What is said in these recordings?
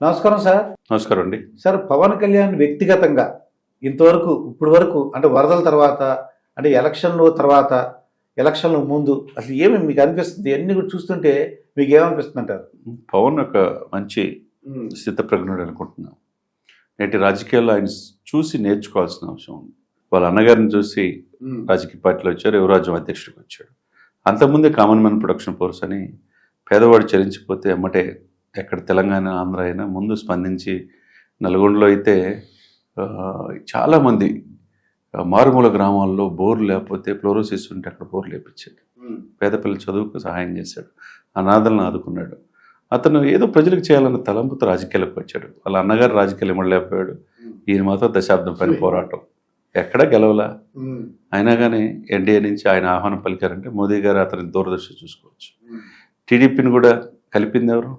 నమస్కారం సార్. నమస్కారం అండి. సార్, పవన్ కళ్యాణ్ వ్యక్తిగతంగా ఇంతవరకు ఇప్పుడు వరకు అంటే వరదల తర్వాత, అంటే ఎలక్షన్ల తర్వాత, ఎలక్షన్ల ముందు అసలు ఏమి మీకు అనిపిస్తుంది? అన్ని కూడా చూస్తుంటే మీకు ఏమనిపిస్తుంది అంటారు? పవన్ ఒక మంచి స్థితప్రజ్ఞుడు అనుకుంటున్నాం. నేటి రాజకీయాల్లో ఆయన చూసి నేర్చుకోవాల్సిన అవసరం ఉంది. వాళ్ళ అన్నగారిని చూసి రాజకీయ పార్టీలో వచ్చారు, యువరాజ్యం అధ్యక్షుడికి వచ్చాడు. అంతకుముందే కామన్ మ్యాన్ ప్రొడక్షన్ ఫోర్స్ అని పేదవాడు చెల్లించిపోతే ఎమ్మటే ఎక్కడ తెలంగాణ ఆంధ్ర అయినా ముందు స్పందించి నల్గొండలో అయితే చాలామంది మారుమూల గ్రామాల్లో బోర్లు లేకపోతే ఫ్లోరోసిస్ ఉంటే అక్కడ బోర్లు లేపించాడు. పేద పిల్లల చదువుకు సహాయం చేశాడు, అనాథలను ఆదుకున్నాడు. అతను ఏదో ప్రజలకు చేయాలన్న తలంపుతో రాజకీయాలకు వచ్చాడు. వాళ్ళ అన్నగారు రాజకీయాలు ఇవ్వలేకపోయాడు. ఈయన మాత్రం దశాబ్దం పైన పోరాటం ఎక్కడా గెలవలా. అయినా కానీ ఎన్డీఏ నుంచి ఆయన ఆహ్వానం పలికారంటే మోదీ గారు అతని దూరదర్శి చూసుకోవచ్చు. టీడీపీని కూడా కలిపింది ఎవరు?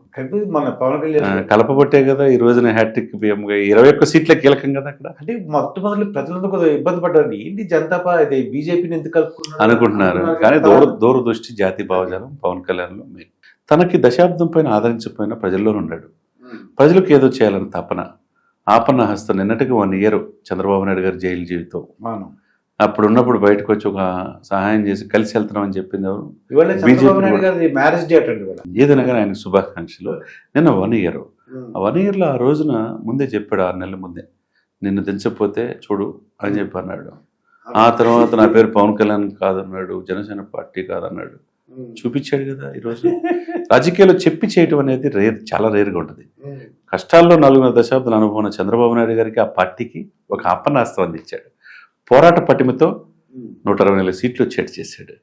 మన పవన్ కళ్యాణ్ కలపబట్టే కదా ఈ రోజున హ్యాట్రిక్ పిఎంగా 21 సీట్లే కీలకం కదా అక్కడ. అంటే మొట్టమొదటి ప్రజలందరూ కొద్దిగా ఇబ్బంది పడ్డారు. ఏంటి జనతా పార్టీ బీజేపీని ఎందుకు అనుకుంటున్నారు. కానీ దూరదృష్టి జాతి భావజాలం పవన్ కళ్యాణ్లో మెయిన్. తనకి దశాబ్దం పైన ఆదరించకపోయినా ప్రజల్లోనే ఉన్నాడు. ప్రజలకు ఏదో చేయాలని తపన, ఆపన్న హస్తం. నిన్నటికి 1 year చంద్రబాబు నాయుడు గారి జైలు జీవితం. అప్పుడు ఉన్నప్పుడు బయటకు వచ్చి ఒక సహాయం చేసి కలిసి వెళ్తున్నాం అని చెప్పింది ఎవరు? ఏదైనా కానీ ఆయనకు శుభాకాంక్షలు. నిన్న 1 year. ఆ 1 yearలో ఆ రోజున ముందే చెప్పాడు, 6 నెలల ముందే, నిన్ను దించకపోతే చూడు అని చెప్పి అన్నాడు. ఆ తర్వాత నా పేరు పవన్ కళ్యాణ్ కాదన్నాడు, జనసేన పార్టీ కాదన్నాడు. చూపించాడు కదా. ఈరోజు రాజకీయాల్లో చెప్పి చేయటం అనేది రేర్, చాలా రేర్గా ఉంటుంది. కష్టాల్లో 4 దశాబ్దాల అనుభవం ఉన్న చంద్రబాబు నాయుడు గారికి ఆ పార్టీకి ఒక అప్పనాస్త్రం అందించాడు. పోరాట పటిమతో 124 సీట్లు వచ్చేట్టు చేశాడు.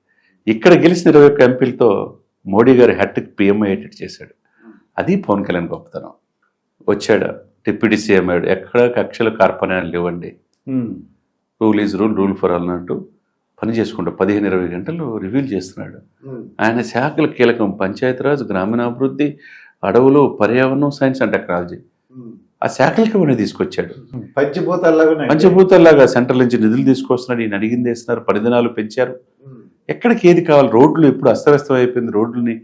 ఇక్కడ గెలిచిన 21 ఎంపీలతో మోడీ గారి హ్యాట్రిక్ పిఎం అయ్యేటట్టు చేశాడు. అది పవన్ కళ్యాణ్ గొప్పతనం. వచ్చాడు, డిప్యూటీ సీఎం అయ్యాడు. ఎక్కడ కక్షలు కార్పణ్యాలు లేవండి. Rule is rule, rule for all అన్నట్టు పని చేసుకుంటూ 15-20 గంటలు రివ్యూలు చేస్తున్నాడు. ఆయన శాఖల కీలకం పంచాయతీరాజ్, గ్రామీణాభివృద్ధి, అడవులు, పర్యావరణం, సైన్స్ అండ్ టెక్నాలజీ. ఆ శాఖలకి ఇవన్నీ తీసుకొచ్చాడు. పంచభూతాల్లాగా సెంట్రల్ నుంచి నిధులు తీసుకొస్తున్నాడు. ఈయన అడిగింది వేస్తున్నారు, 10 దినాలు పెంచారు. ఎక్కడికి ఏది కావాలి, రోడ్లు ఎప్పుడు అస్తవ్యస్తం అయిపోయింది, రోడ్లని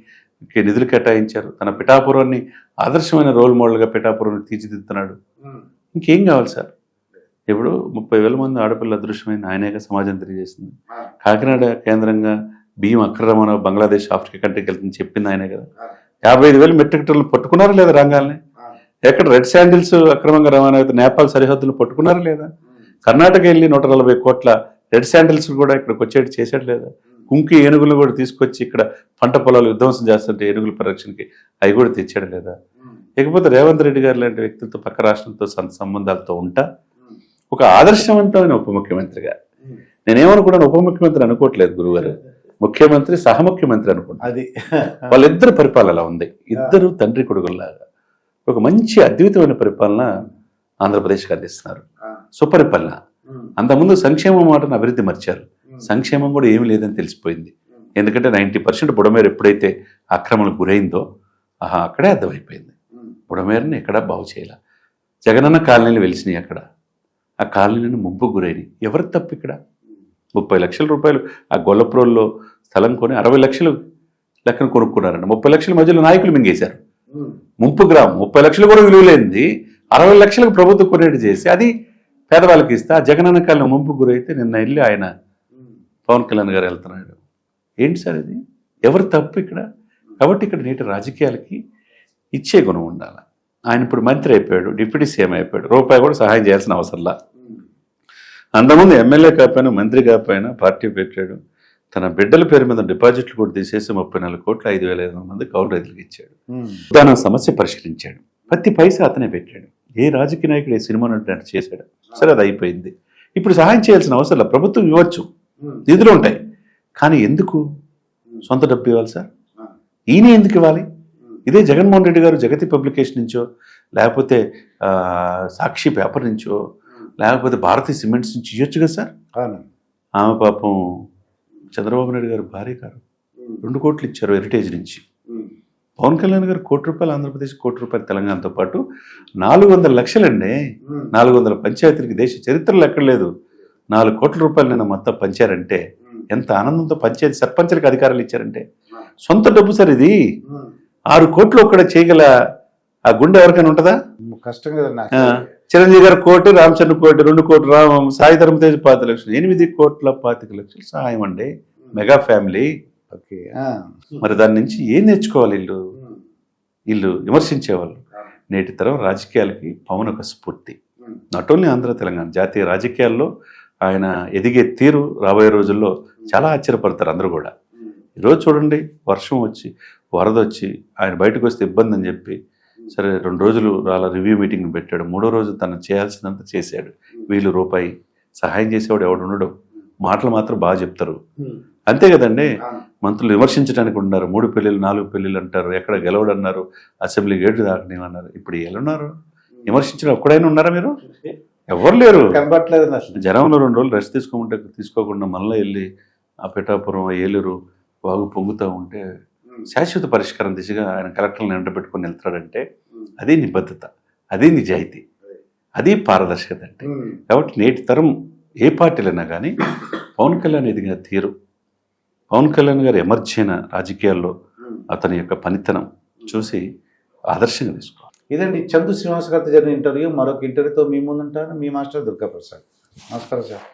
నిధులు కేటాయించారు. తన పిఠాపురాన్ని ఆదర్శమైన రోల్ మోడల్గా పిఠాపురాన్ని తీర్చిదిద్దుతున్నాడు. ఇంకేం కావాలి సార్? ఇప్పుడు 30,000 మంది ఆడపిల్ల అదృశ్యమైన ఆయనేగా సమాజం తెలియజేసింది. కాకినాడ కేంద్రంగా బియ్యం అక్రమణ బంగ్లాదేశ్, ఆఫ్రికా కంట్రీకి వెళ్తుంది చెప్పింది ఆయనే కదా. 55,000 మెట్రిక్ టన్నులు పట్టుకున్నారా లేదా రంగాల్ని? ఎక్కడ రెడ్ శాండిల్స్ అక్రమంగా రవాణా అయితే నేపాల్ సరిహద్దులు పట్టుకున్నారా లేదా? కర్ణాటక వెళ్ళి 140 కోట్ల రెడ్ శాండిల్స్ కూడా ఇక్కడికి వచ్చేటి చేసాడు లేదా? కుంకి ఏనుగులు కూడా తీసుకొచ్చి ఇక్కడ పంట పొలాలు విధ్వంసం చేస్తుంటే ఏనుగుల పరిరక్షణకి అవి కూడా తెచ్చాడు లేదా? లేకపోతే రేవంత్ రెడ్డి గారు లాంటి వ్యక్తులతో పక్క రాష్ట్రంతో సంబంధాలతో ఉంటా ఒక ఆదర్శవంతమైన ఉప ముఖ్యమంత్రిగా, నేనేమనుకున్నాను ఉప ముఖ్యమంత్రి అనుకోవట్లేదు గురుగారు, ముఖ్యమంత్రి సహ ముఖ్యమంత్రి అనుకుంటా. అది వాళ్ళిద్దరు పరిపాలన అలా ఉంది. ఇద్దరు తండ్రి కొడుకుల్లాగా ఒక మంచి అద్భుతమైన పరిపాలన ఆంధ్రప్రదేశ్కి అందిస్తున్నారు. సుపరిపాలన. అంతకుముందు సంక్షేమం మాటను అభివృద్ధి మర్చారు. సంక్షేమం కూడా ఏమీ లేదని తెలిసిపోయింది. ఎందుకంటే 90% బుడమేరు ఎప్పుడైతే ఆక్రమణకు గురైందో అక్కడే అర్థమైపోయింది. బుడమేరుని ఎక్కడా బాగు చేయాల. జగనన్న కాలనీలు వెలిసినాయి. అక్కడ ఆ కాలనీలను ముంపుకు గురైనవి. ఎవరి తప్పు ఇక్కడ? 30 లక్షల రూపాయలు ఆ గొల్లప్రోల్లో స్థలం కొని 60 లక్షలు లెక్కన కొనుక్కున్నారంట. 30 లక్షల మధ్యలో నాయకులు మింగేశారు. ముంపు గ్రామం 30 లక్షలు కూడా విలువలేంది 60 లక్షలకు ప్రభుత్వం కొనేటి చేసి అది పేదవాళ్ళకి ఇస్తే ఆ జగనన్న కాలనీ ముంపు గురైతే నిన్న వెళ్ళి ఆయన పవన్ కళ్యాణ్ గారు వెళ్తున్నాడు. ఏంటి సార్ ఇది? ఎవరు తప్పు ఇక్కడ? కాబట్టి ఇక్కడ నేటి రాజకీయాలకి ఇచ్చే గుణం ఉండాలి. ఆయన ఇప్పుడు మంత్రి అయిపోయాడు, డిప్యూటీ సీఎం అయిపోయాడు, రూపాయి కూడా సహాయం చేయాల్సిన అవసరంలా. అంతకుముందు ఎమ్మెల్యే కాకపోయినా మంత్రి కాకపోయినా పార్టీ పెట్టాడు. తన బిడ్డల పేరు మీద డిపాజిట్లు కూడా తీసేసి 34 కోట్ల 5,500 మంది కౌలు రైతులకు ఇచ్చాడు. దాని సమస్య పరిష్కరించాడు. ప్రతి పైసా అతనే పెట్టాడు. ఏ రాజకీయ నాయకుడు ఏ సినిమా నటు చేశాడు. సరే, అది అయిపోయింది. ఇప్పుడు సహాయం చేయాల్సిన అవసరం లేదు. ప్రభుత్వం ఇవ్వచ్చు, నిధులు ఉంటాయి. కానీ ఎందుకు సొంత డబ్బు ఇవ్వాలి సార్? ఈయన ఎందుకు ఇవ్వాలి? ఇదే జగన్మోహన్ రెడ్డి గారు జగతి పబ్లికేషన్ నుంచో, లేకపోతే సాక్షి పేపర్ నుంచో, లేకపోతే భారతీయ సిమెంట్స్ నుంచి ఇవ్వచ్చు కదా సార్. ఆమె పాపం చంద్రబాబు నాయుడు గారు భార్య గారు 2 కోట్లు ఇచ్చారు హెరిటేజ్ నుంచి. పవన్ కళ్యాణ్ గారు 1 కోటి రూపాయలు ఆంధ్రప్రదేశ్, 1 కోటి రూపాయలు తెలంగాణతో పాటు 400 లక్షలండి. 400 పంచాయతీలకి దేశ చరిత్రలో ఎక్కడ లేదు. 4 కోట్ల రూపాయలు నిన్న మొత్తం పంచారంటే ఎంత ఆనందంతో పంచాయతీ సర్పంచులకు అధికారాలు ఇచ్చారంటే సొంత డబ్బు సార్ ఇది. 6 కోట్లు ఒక్కడ చేయగల ఆ గుండె ఎవరికైనా ఉంటుందా? కష్టం కదా నాకు. చిరంజీవి గారు 1 కోటి, రామచంద్ర 1 కోటి, 2 కోట్లు, సాయి ధర్మ తేజ్ 5 లక్షలు, 8,25,00,000 సహాయం అండి. Mega family. ఓకే. మరి దాని నుంచి ఏం నేర్చుకోవాలి వీళ్ళు విమర్శించేవాళ్ళు. నేటి తరం రాజకీయాలకి పవన్ ఒక స్ఫూర్తి. నాట్ ఓన్లీ ఆంధ్ర తెలంగాణ జాతీయ రాజకీయాల్లో ఆయన ఎదిగే తీరు రాబోయే రోజుల్లో చాలా ఆశ్చర్యపడతారు అందరూ కూడా. ఈరోజు చూడండి, వర్షం వచ్చి వరద వచ్చి ఆయన బయటకు వస్తే ఇబ్బంది అని చెప్పి సరే 2 రోజులు అలా రివ్యూ మీటింగ్ పెట్టాడు. 3వ రోజు తను చేయాల్సినంత చేశాడు. వీళ్ళు రూపాయి సహాయం చేసేవాడు ఎవడు ఉండడు. మాటలు మాత్రం బాగా చెప్తారు. అంతే కదండి. మంత్రులు విమర్శించడానికి ఉన్నారు. 3 పెళ్ళిళ్ళు 4 పెళ్ళిళ్ళు అంటారు. ఎక్కడ గెలవడు అన్నారు. అసెంబ్లీ గేట్లు దాటనేమన్నారు. ఇప్పుడు ఎలా ఉన్నారు? విమర్శించడం ఒక్కడైనా ఉన్నారా మీరు? ఎవరు లేరు, కనబట్టలేదు అసలు. జనంలో 2 రోజులు రెస్ట్ తీసుకోకుండా మళ్ళీ వెళ్ళి ఆ పిఠాపురం ఏలూరు వాగు పొంగుతూ ఉంటే శాశ్వత పరిష్కారం దిశగా ఆయన కలెక్టర్లను ఎండబెట్టుకొని వెళ్తాడంటే అది నిబద్ధత, అది నిజాయితీ, అది పారదర్శకత అంటే. కాబట్టి నేటి తరం ఏ పార్టీలైనా కానీ పవన్ కళ్యాణ్ ఎదిగిన తీరు, పవన్ కళ్యాణ్ గారు ఎమర్జ్ అయిన రాజకీయాల్లో అతని యొక్క పనితనం చూసి ఆదర్శంగా తీసుకోవాలి. ఇదండి చందు శ్రీనివాస్ గారితో జరిగిన ఇంటర్వ్యూ. మరొక ఇంటర్వ్యూతో మీ ముందుంటాను. మీ మాస్టర్ దుర్గాప్రసాద్. నమస్కారం సార్.